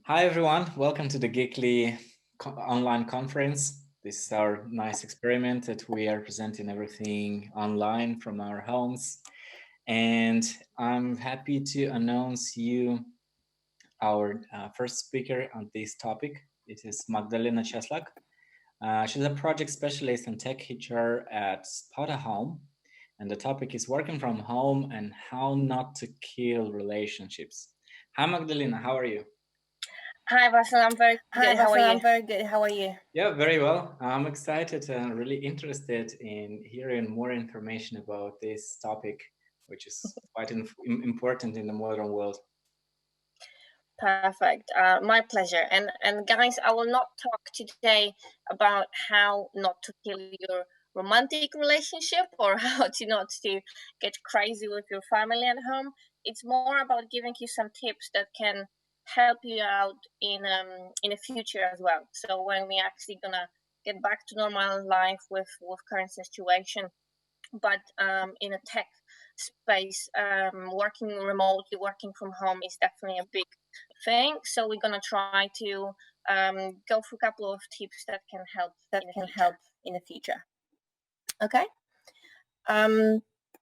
Hi everyone, welcome to the Geekle online conference. This is our nice experiment that we are presenting everything online from our homes. And I'm happy to announce you our first speaker on this topic. It is Magdalena Cieślak. She's a project specialist and tech HR at Spota Home. And the topic is working from home and how not to kill relationships. Hi Magdalena, how are you? Hi, Vasil. I'm very good. How are you? I'm very good. How are you? Yeah, very well. I'm excited and really interested in hearing more information about this topic, which is quite important in the modern world. Perfect. My pleasure. And guys, I will not talk today about how not to kill your romantic relationship or how to not to get crazy with your family at home. It's more about giving you some tips that can help you out in the future as well. So when we actually gonna get back to normal life with current situation, but in a tech space, working remotely, working from home is definitely a big thing. So we're gonna try to go through a couple of tips that can help in the future. Okay.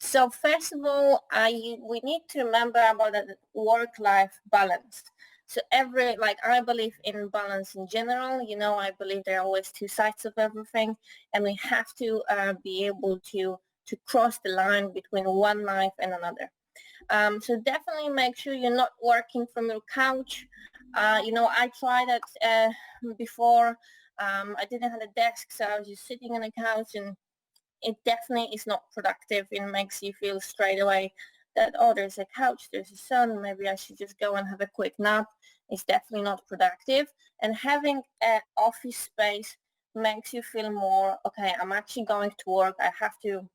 So first of all, we need to remember about the work-life balance. So I believe in balance in general. I believe there are always two sides of everything, and we have to be able to cross the line between one life and another. So definitely make sure you're not working from your couch. I tried that before. I didn't have a desk, so I was just sitting on a couch, and it definitely is not productive. It makes you feel straight away that, oh, there's a couch, there's a sun, maybe I should just go and have a quick nap. It's definitely not productive. And having an office space makes you feel more, okay, I'm actually going to work. I have to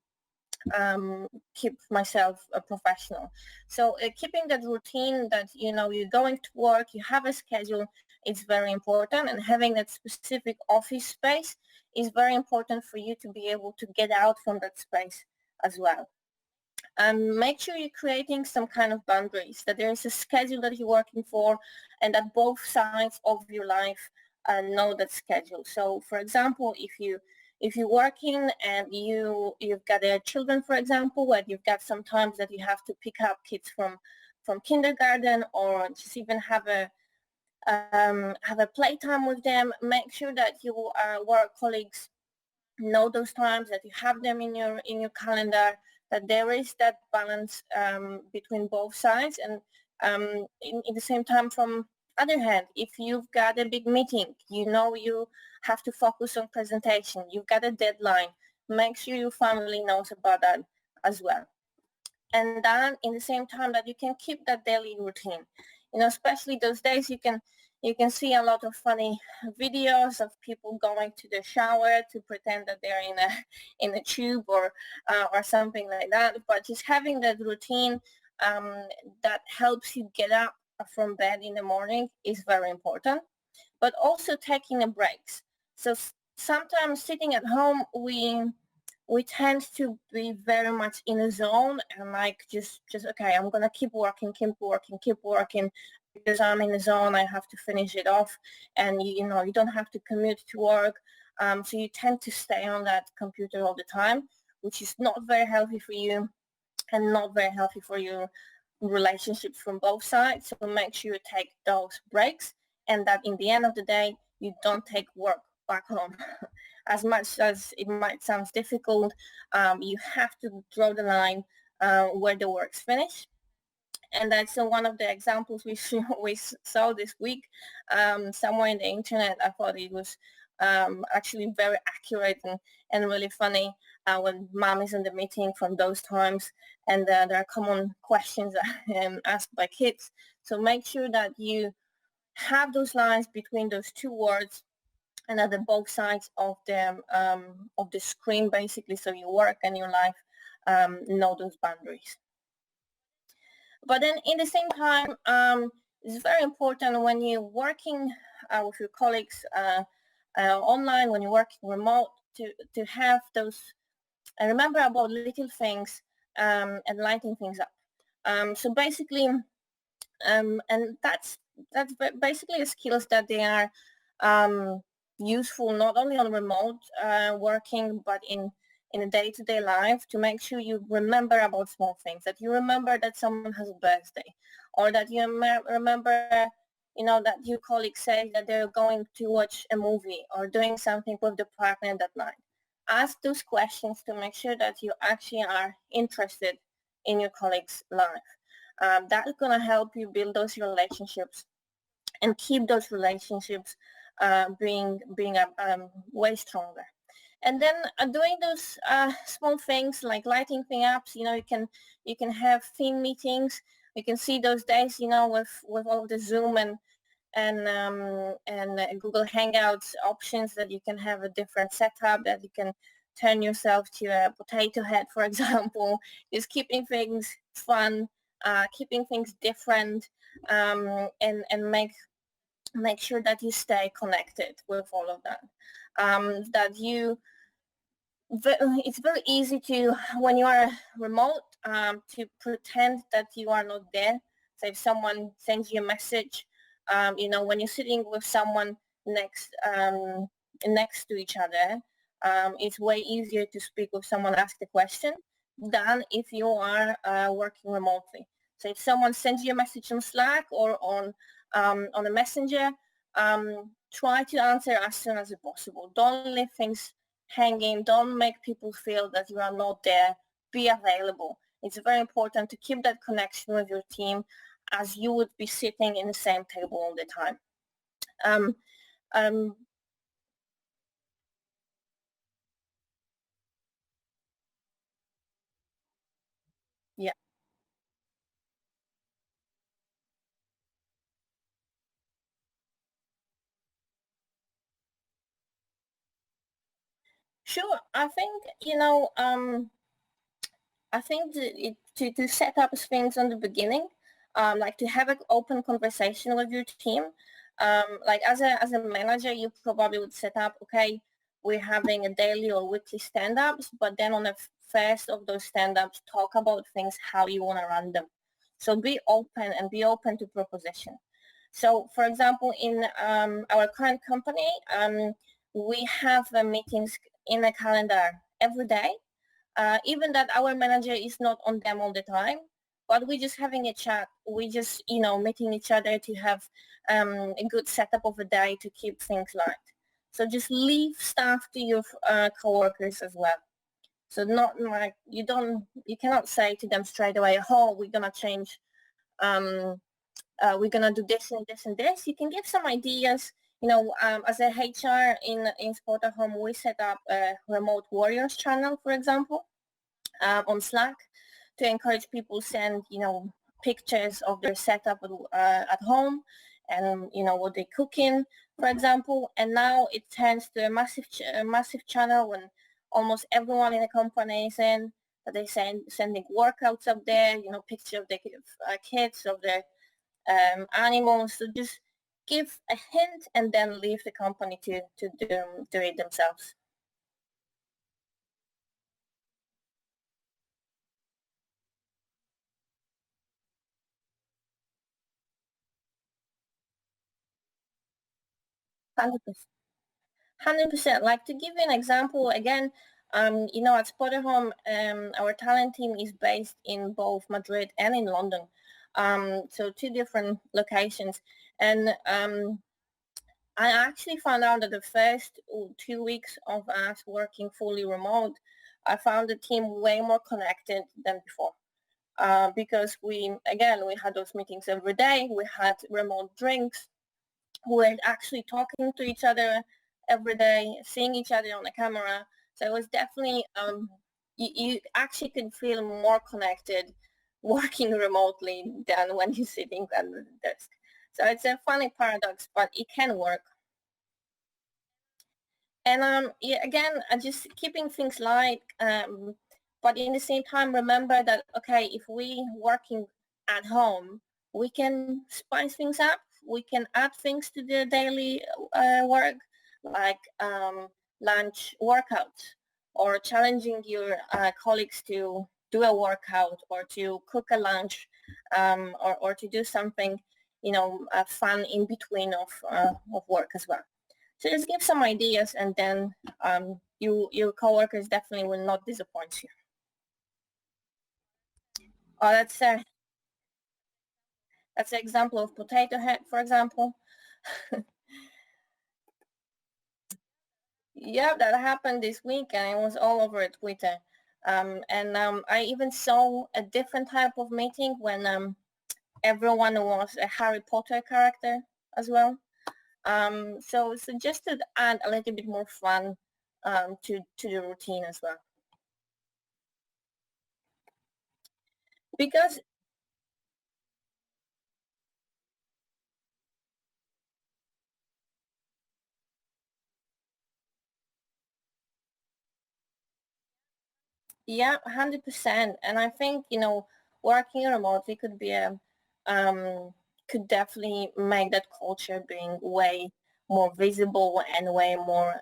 keep myself a professional. So keeping that routine that, you're going to work, you have a schedule, it's very important. And having that specific office space is very important for you to be able to get out from that space as well. Make sure you're creating some kind of boundaries, that there is a schedule that you're working for, and that both sides of your life know that schedule. So for example, if you're working and you've got children, for example, where you've got some times that you have to pick up kids from kindergarten, or just even have a playtime with them, make sure that your work colleagues know those times, that you have them in your calendar, that there is that balance between both sides. And in the same time, from other hand, if you've got a big meeting, you have to focus on presentation, you've got a deadline, make sure your family knows about that as well. And then in the same time that you can keep that daily routine, especially those days, you can see a lot of funny videos of people going to the shower to pretend that they're in a tube or something like that. But just having that routine that helps you get up from bed in the morning is very important. But also taking a breaks. So sometimes sitting at home, we tend to be very much in a zone and like just okay, I'm gonna keep working because I'm in the zone. I have to finish it off, and you don't have to commute to work, so you tend to stay on that computer all the time, which is not very healthy for you and not very healthy for your relationships from both sides. So make sure you take those breaks, and that in the end of the day, you don't take work back home. As much as it might sound difficult, you have to draw the line where the work's finished. And that's one of the examples we saw this week somewhere in the internet. I thought it was actually very accurate and really funny when mom is in the meeting from those times, and there are common questions asked by kids. So make sure that you have those lines between those two words, and at both sides of the screen, basically, so your work and your life know those boundaries. But then in the same time, it's very important when you're working with your colleagues online, when you're working remote, to have those, remember about little things and lighting things up. So basically, And that's basically skills that they are useful not only on remote working, but in a day-to-day life, to make sure you remember about small things, that you remember that someone has a birthday, or that you remember, you know, that your colleague says that they're going to watch a movie or doing something with the partner that night. Ask those questions to make sure that you actually are interested in your colleague's life. That's going to help you build those relationships and keep those relationships being way stronger. And then doing those small things like lighting things up. You know, you can have team meetings. You can see those days, you know, with all the Zoom and Google Hangouts options, that you can have a different setup, that you can turn yourself to a potato head, for example. Just keeping things fun, keeping things different, and make sure that you stay connected with all of that. It's very easy to, when you are remote, to pretend that you are not there. So if someone sends you a message, you know, when you're sitting with someone next to each other, it's way easier to speak with someone, ask the question, than if you are working remotely. So if someone sends you a message on Slack or on a messenger, try to answer as soon as possible. Don't leave things hanging. Don't make people feel that you are not there. Be available. It's very important to keep that connection with your team, as you would be sitting in the same table all the time. Yeah. Sure. I think, you know, I think to set up things on the beginning, like to have an open conversation with your team. Like as a manager, you probably would set up, okay, we're having a daily or weekly stand-ups, but then on the first of those stand-ups, talk about things, how you want to run them. So be open, and be open to proposition. So for example, in our current company, we have meetings in a calendar every day. Even that our manager is not on them all the time, but we're just having a chat. We just, you know, meeting each other to have a good setup of a day to keep things light. So just leave stuff to your coworkers as well. So not like you cannot say to them straight away, oh, we're gonna change, we're gonna do this and this and this. You can give some ideas. You know, as a HR in Spotahome, we set up a remote warriors channel, for example, on Slack, to encourage people send, you know, pictures of their setup at home, and, you know, what they're cooking, for example. And now it turns to a massive channel when almost everyone in the company is in, that they sending workouts up there, you know, pictures of their kids, of their animals. So just give a hint and then leave the company to do it themselves. $100. 100%. Like, to give you an example, again, you know, at Spotahome, our talent team is based in both Madrid and in London. So 2 different locations. And I actually found out that the first 2 weeks of us working fully remote, I found the team way more connected than before. Because we had those meetings every day. We had remote drinks. We're actually talking to each other every day, seeing each other on the camera. So it was definitely, you actually can feel more connected working remotely than when you're sitting at the desk. So it's a funny paradox, but it can work. And yeah, again, just keeping things light, but in the same time, remember that, okay, if we working at home, we can spice things up. We can add things to the daily work, like lunch workouts, or challenging your colleagues to do a workout or to cook a lunch or to do something, fun in between of work as well. So just give some ideas, and then your coworkers definitely will not disappoint you. Oh, that's an example of potato head, for example. Yeah, that happened this week, and it was all over Twitter. I even saw a different type of meeting when everyone was a Harry Potter character as well. So just to add a little bit more fun to the routine as well. Because yeah, 100%. And I think, working remotely could be could definitely make that culture being way more visible and way more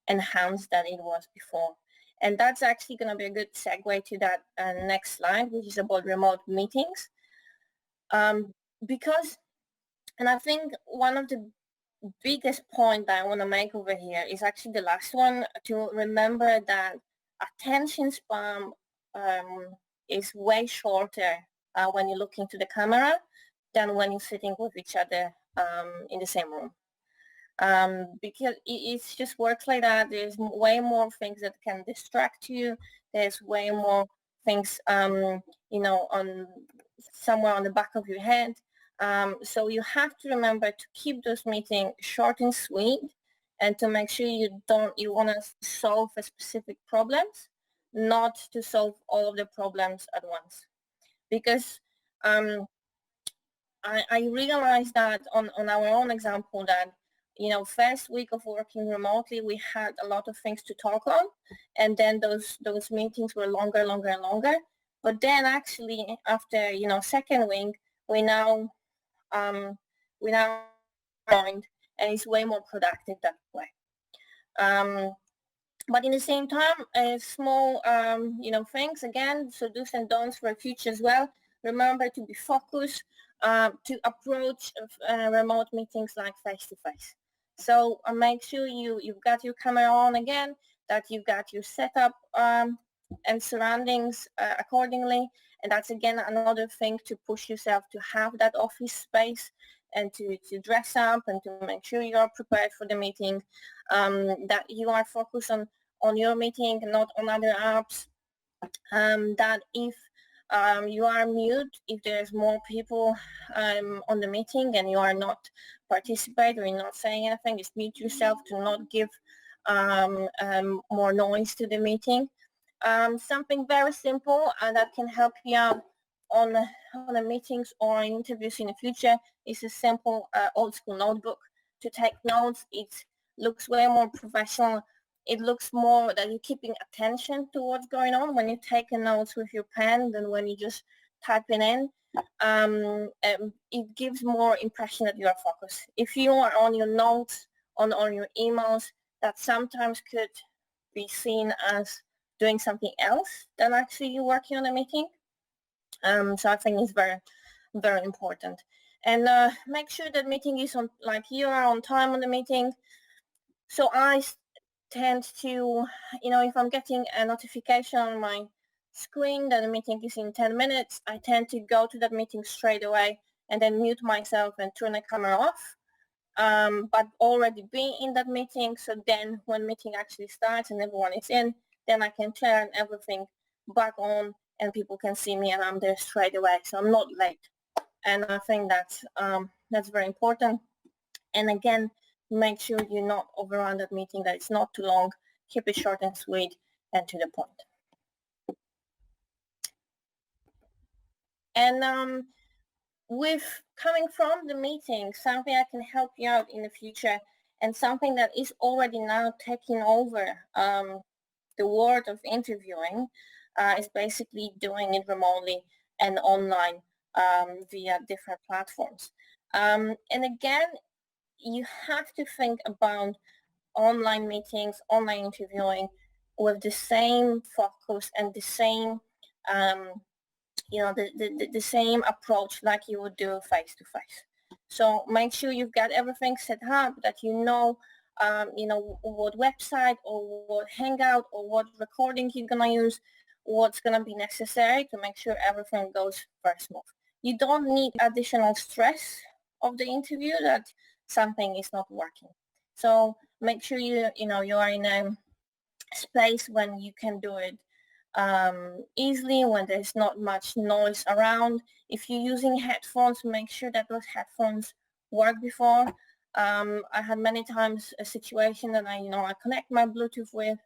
enhanced than it was before. And that's actually going to be a good segue to that next slide, which is about remote meetings. Because, and I think one of the biggest point that I want to make over here is actually the last one, to remember that attention span is way shorter when you look into the camera than when you're sitting with each other in the same room. Because it just works like that. There's way more things that can distract you. There's way more things, on somewhere on the back of your head. So you have to remember to keep those meetings short and sweet, and to make sure you want to solve a specific problems, not to solve all of the problems at once. Because I realized that on our own example that, first week of working remotely, we had a lot of things to talk on, and then those meetings were longer and longer. But then actually after, second week, we now joined, and it's way more productive that way. But in the same time, small, things again, so do's and don'ts for the future as well. Remember to be focused, to approach remote meetings like face-to-face. So make sure you've got your camera on again, that you've got your setup and surroundings accordingly. And that's again another thing to push yourself to have that office space, and to dress up, and to make sure you are prepared for the meeting, that you are focused on your meeting, not on other apps, that if you are mute, if there's more people on the meeting and you are not participating or you're not saying anything, just mute yourself to not give more noise to the meeting. Something very simple and that can help you out on the meetings or interviews in the future is a simple old school notebook to take notes. It looks way more professional. It looks more that you're keeping attention to what's going on when you take notes with your pen than when you just typing in. It gives more impression that you are focused. If you are on your notes, on your emails, that sometimes could be seen as doing something else than actually you working on a meeting. So I think it's very, very important. And make sure that meeting is on, like you are on time on the meeting. So I tend to, if I'm getting a notification on my screen that the meeting is in 10 minutes, I tend to go to that meeting straight away and then mute myself and turn the camera off. But already be in that meeting, so then when meeting actually starts and everyone is in, then I can turn everything back on and people can see me and I'm there straight away, so I'm not late. And I think that's very important. And again, make sure you not overrun that meeting, that it's not too long. Keep it short and sweet and to the point. And with coming from the meeting, something that can help you out in the future, and something that is already now taking over the world of interviewing, is basically doing it remotely and online via different platforms. And again, you have to think about online meetings, online interviewing with the same focus and the same the same approach like you would do face-to-face. So make sure you've got everything set up, that you know what website or what hangout or what recording you're gonna use, what's gonna be necessary to make sure everything goes very smooth. You don't need additional stress of the interview that something is not working. So make sure you are in a space when you can do it easily, when there's not much noise around. If you're using headphones, make sure that those headphones work before. I had many times a situation that I connect my Bluetooth with,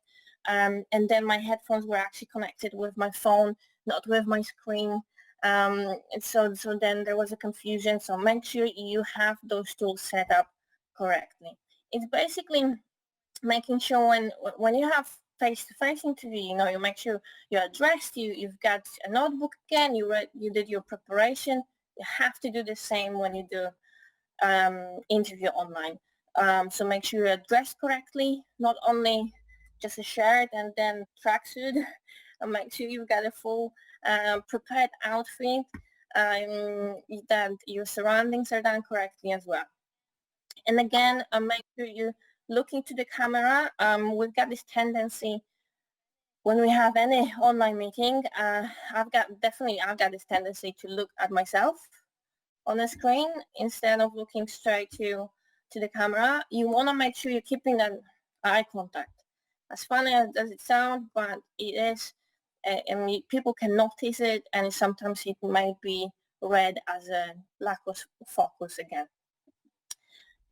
and then my headphones were actually connected with my phone, not with my screen. So then there was a confusion. So make sure you have those tools set up correctly. It's basically making sure when you have face-to-face interview, you make sure you're dressed, you've got a notebook again, you did your preparation. You have to do the same when you do interview online. So make sure you're dressed correctly, not only just a shirt and then tracksuit. And make sure you've got a full prepared outfit, that your surroundings are done correctly as well. And again, make sure you look into the camera. We've got this tendency when we have any online meeting, I've got this tendency to look at myself on the screen instead of looking straight to the camera. You want to make sure you're keeping that eye contact. As funny as does it sound, but it is, and people can notice it, and sometimes it might be read as a lack of focus again.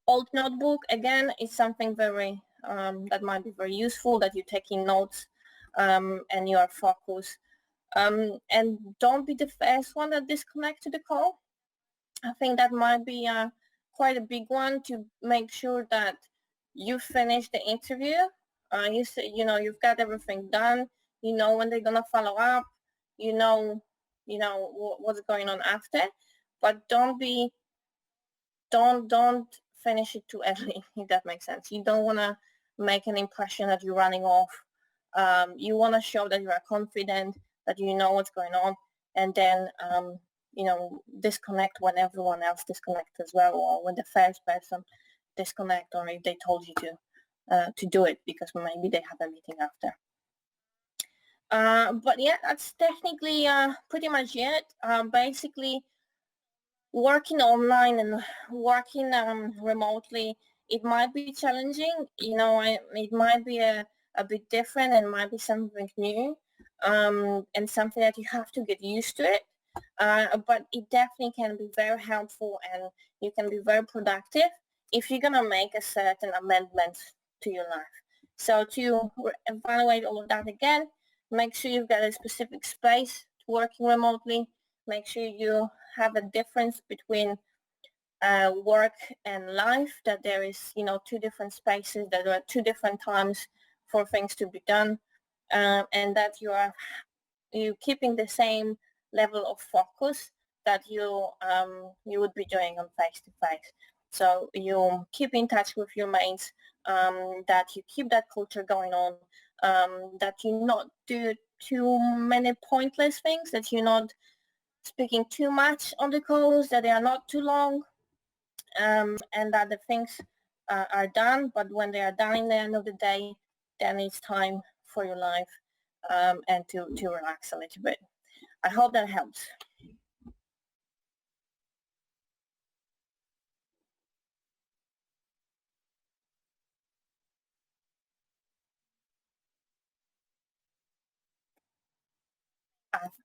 Old notebook, again, is something very that might be very useful, that you're taking notes and you are focused. And don't be the first one that disconnect to the call. I think that might be quite a big one, to make sure that you finish the interview. You say, you've got everything done. You know when they're gonna follow up. You know what's going on after. But don't finish it too early, if that makes sense. You don't want to make an impression that you're running off. You want to show that you are confident, that you know what's going on, and then disconnect when everyone else disconnects as well, or when the first person disconnect, or if they told you to do it because maybe they have a meeting after. But yeah, that's technically pretty much it. Basically, working online and working remotely, it might be challenging. It might be a bit different, and might be something new, and something that you have to get used to it. But it definitely can be very helpful, and you can be very productive if you're gonna make a certain amendment to your life. So to evaluate all of that again, make sure you've got a specific space working remotely. Make sure you have a difference between work and life, that there is, two different spaces, that there are two different times for things to be done, and that you keeping the same level of focus that you would be doing on face-to-face. So you keep in touch with your mates, that you keep that culture going on, that you not do too many pointless things, that you're not speaking too much on the calls, that they are not too long, and that the things are done. But when they are done in the end of the day, then it's time for your life, and to relax a little bit. I hope that helps.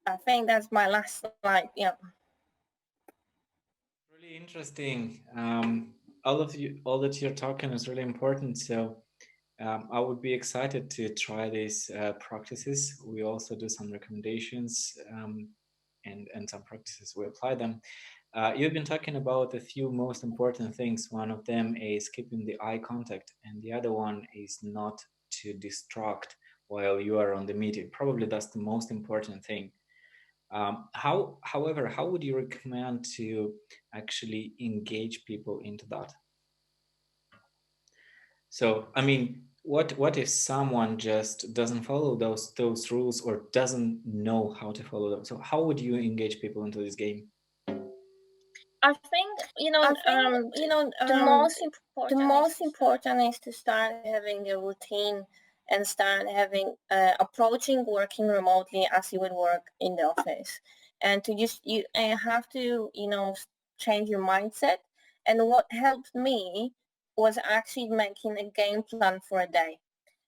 I think that's my last slide. Yeah. Really interesting. All that you're talking is really important. So I would be excited to try these practices. We also do some recommendations, and some practices we apply them. You've been talking about a few most important things. One of them is keeping the eye contact, and the other one is not to distract while you are on the meeting. Probably that's the most important thing. However, how would you recommend to actually engage people into that? So, I mean, what if someone just doesn't follow those rules or doesn't know how to follow them? So how would you engage people into this game? I think the the most important is to start having a routine and start having approaching working remotely as you would work in the office, and to just you have to change your mindset. And what helped me was actually making a game plan for a day.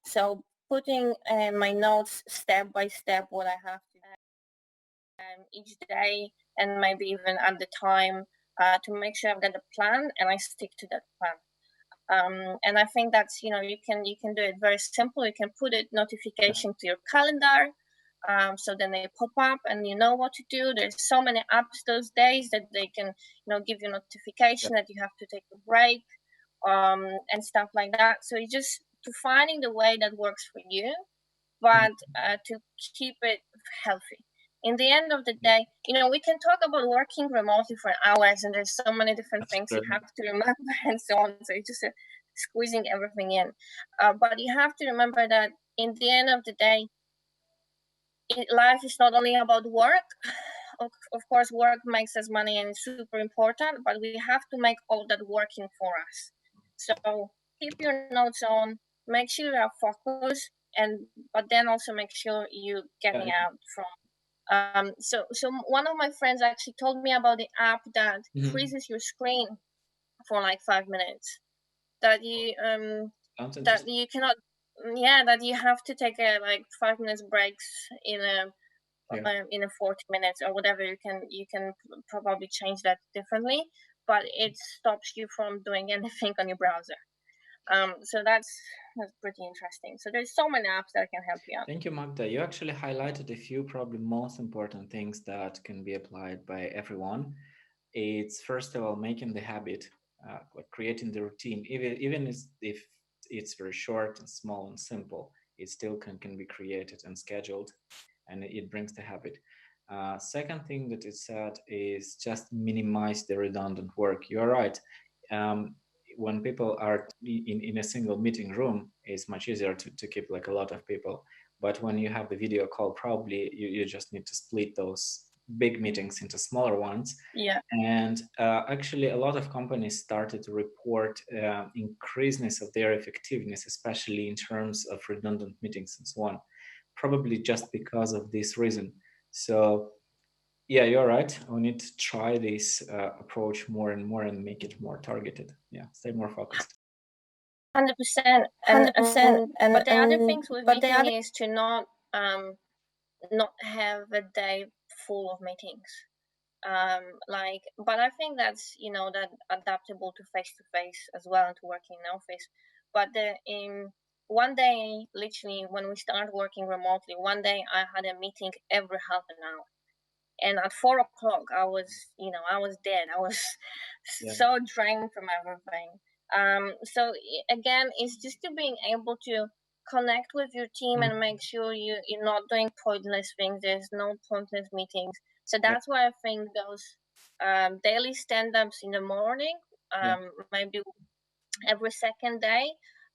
So putting my notes step by step what I have to each day, and maybe even at the time, to make sure I've got a plan and I stick to that plan. And I think that's you can do it very simple. You can put a notification to your calendar, so then they pop up and you know what to do. There's so many apps those days that they can give you notification that you have to take a break, and stuff like that. So you just to finding the way that works for you, but to keep it healthy. In the end of the day, we can talk about working remotely for hours, and there's so many different things you have to remember and so on. So it's just squeezing everything in. But you have to remember that in the end of the day, life is not only about work. Of course, work makes us money and it's super important, but we have to make all that working for us. So keep your notes on, make sure you are focused, but then also make sure you getting out from. So one of my friends actually told me about the app that freezes your screen for like 5 minutes. That you cannot, that you have to take a like 5 minutes breaks in a 40 minutes or whatever. You can probably change that differently, but it stops you from doing anything on your browser. So that's pretty interesting. So there's so many apps that can help you out. Thank you, Magda. You actually highlighted a few probably most important things that can be applied by everyone. It's first of all making the habit, like creating the routine, even if it's very short and small and simple, it still can be created and scheduled, and it brings the habit. Second thing that it said is just minimize the redundant work. You're right. When people are in a single meeting room, it's much easier to keep like a lot of people. But when you have the video call, probably you just need to split those big meetings into smaller ones. Yeah. And actually, a lot of companies started to report increaseness of their effectiveness, especially in terms of redundant meetings and so on, probably just because of this reason. So yeah, you're right. We need to try this approach more and more and make it more targeted. Yeah, stay more focused. 100%. But the other things with meeting is to not have a day full of meetings. But I think that's that adaptable to face as well and to working in office. But in one day, literally when we started working remotely, one day I had a meeting every half an hour. And at 4 o'clock, I was dead. I was so drained from everything. So again, it's just to being able to connect with your team and make sure you're not doing pointless things. There's no pointless meetings. So that's why I think those daily stand-ups in the morning, maybe every second day,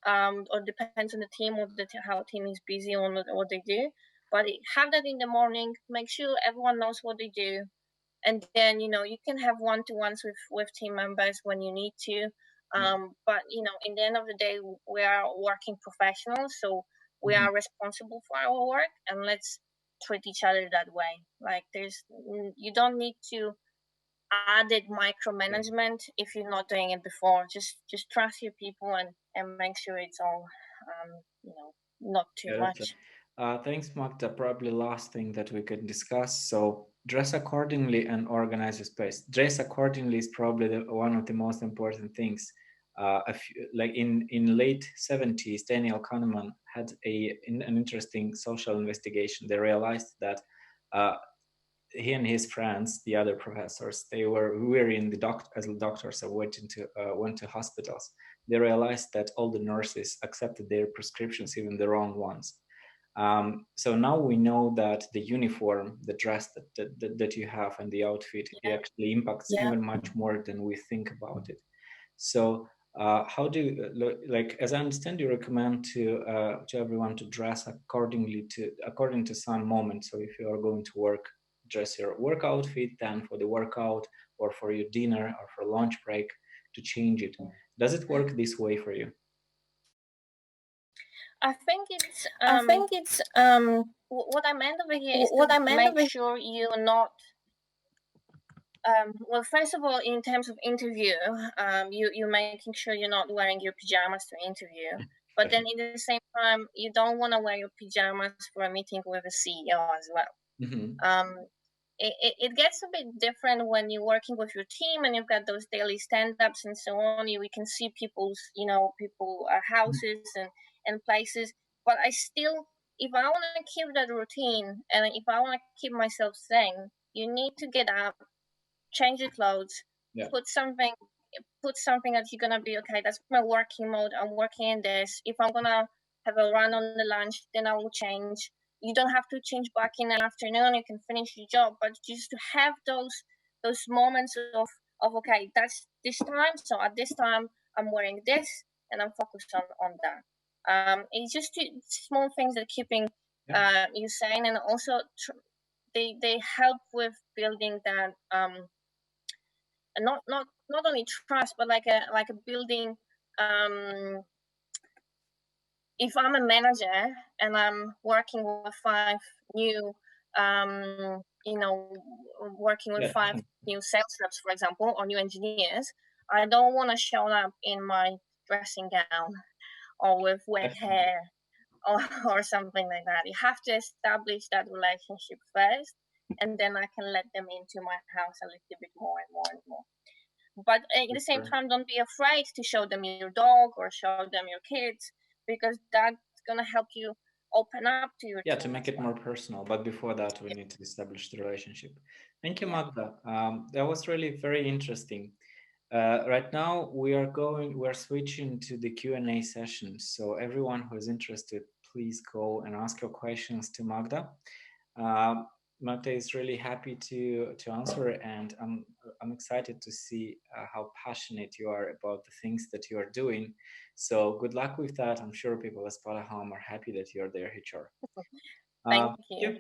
or depends on the team or how the team is busy on what they do. But have that in the morning. Make sure everyone knows what they do, and then you can have one-to-ones with team members when you need to. But in the end of the day, we are working professionals, so we are responsible for our work, and let's treat each other that way. Like you don't need to added micromanagement if you're not doing it before. Just trust your people and make sure it's all not too much. Thanks, Magda. Probably last thing that we could discuss. So dress accordingly and organize your space. Dress accordingly is probably one of the most important things. Like in late 70s, Daniel Kahneman had an interesting social investigation. They realized that he and his friends, the other professors, we were in the as doctors, so went to hospitals. They realized that all the nurses accepted their prescriptions, even the wrong ones. So now we know that the uniform, the dress that you have, and the outfit, it actually impacts even much more than we think about it. So How do you, like, as I understand, you recommend to everyone to dress according to some moment. So if you are going to work, dress your work outfit, then for the workout or for your dinner or for lunch break to change it. Does it work this way for you? I think it's what I meant over here is to make sure you're not well, first of all, in terms of interview, you're making sure you're not wearing your pajamas to interview. But then at the same time, you don't want to wear your pajamas for a meeting with a CEO as well. Mm-hmm. It gets a bit different when you're working with your team and you've got those daily stand-ups and so on. We can see people's, houses and places. But I still, if I want to keep that routine and if I want to keep myself sane, you need to get up, change your clothes, put something that you're gonna be okay. That's my working mode. I'm working in this. If I'm gonna have a run on the lunch, then I will change. You don't have to change back in the afternoon. You can finish your job, but just to have those moments of okay, that's this time. So at this time, I'm wearing this, and I'm focused on that. It's just small things that keeping you sane, and also they help with building that not only trust, but like a building. If I'm a manager and I'm working with 5 new, working with 5 new sales reps, for example, or new engineers, I don't want to show up in my dressing gown or with wet hair or something like that. You have to establish that relationship first, and then I can let them into my house a little bit more and more and more. But at the same time, don't be afraid to show them your dog or show them your kids, because that's going to help you open up to your team to make it more personal. But before that, we need to establish the relationship. Thank you, Magda. That was really very interesting. Right now, we are switching to the Q&A session. So everyone who is interested, please go and ask your questions to Magda. Magda is really happy to answer, and I'm excited to see how passionate you are about the things that you are doing. So good luck with that. I'm sure people at Spotahome are happy that you're their HR. Thank you.